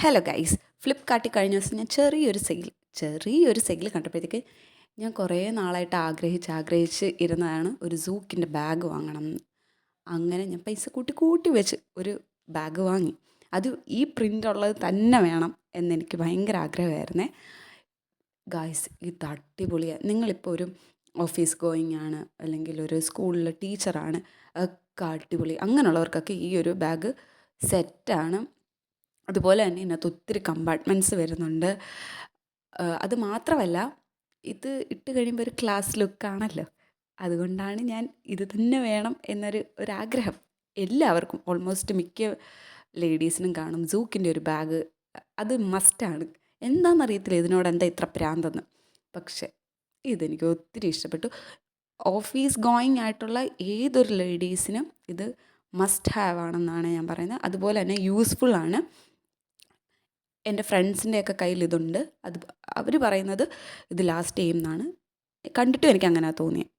Hello guys, ഫ്ലിപ്പ്കാർട്ടിൽ കഴിഞ്ഞ ദിവസം ഞാൻ ചെറിയൊരു സെയിൽ കണ്ടപ്പോഴത്തേക്ക് ഞാൻ കുറേ നാളായിട്ട് ആഗ്രഹിച്ച് ഇരുന്നതാണ് ഒരു സൂക്കിൻ്റെ ബാഗ് വാങ്ങണം എന്ന്. അങ്ങനെ ഞാൻ പൈസ കൂട്ടി വെച്ച് ഒരു ബാഗ് വാങ്ങി. അത് ഈ പ്രിൻ്റ് ഉള്ളത് തന്നെ വേണം എന്നെനിക്ക് ഭയങ്കര ആഗ്രഹമായിരുന്നേ. ഗായ്സ്, ഇത് അടിപൊളിയാണ്. നിങ്ങളിപ്പോൾ ഒരു ഓഫീസ് ഗോയിങ് ആണ്, അല്ലെങ്കിൽ ഒരു സ്കൂളിലെ ടീച്ചറാണ്, ഒക്കെ അടിപൊളി അങ്ങനെയുള്ളവർക്കൊക്കെ ഈ ഒരു ബാഗ് സെറ്റാണ്. അതുപോലെ തന്നെ ഇതിനകത്ത് ഒത്തിരി കമ്പാർട്ട്മെൻറ്റ്സ് വരുന്നുണ്ട്. അത് മാത്രമല്ല, ഇത് ഇട്ട് കഴിയുമ്പോൾ ഒരു ക്ലാസ് ലുക്കാണല്ലോ. അതുകൊണ്ടാണ് ഞാൻ ഇത് തന്നെ വേണം ഒരാഗ്രഹം. എല്ലാവർക്കും ഓൾമോസ്റ്റ് മിക്ക ലേഡീസിനും കാണും സൂക്കിൻ്റെ ഒരു ബാഗ്. അത് മസ്റ്റാണ്. എന്താണെന്നറിയത്തില്ല ഇതിനോട് എന്താ ഇത്ര പ്രാന്തെന്ന്. പക്ഷേ ഇതെനിക്ക് ഒത്തിരി ഇഷ്ടപ്പെട്ടു. ഓഫീസ് ഗോയിങ് ആയിട്ടുള്ള ഏതൊരു ലേഡീസിനും ഇത് മസ്റ്റ് ഹാവ് ആണെന്നാണ് ഞാൻ പറയുന്നത്. അതുപോലെ തന്നെ യൂസ്ഫുൾ ആണ്. എൻ്റെ ഫ്രണ്ട്സിൻ്റെയൊക്കെ കയ്യിൽ ഇതുണ്ട്. അവർ പറയുന്നത് ഇത് ലാസ്റ്റ് ചെയ്യും എന്നാണ്. കണ്ടിട്ടും എനിക്ക് അങ്ങനെ തോന്നിയത്.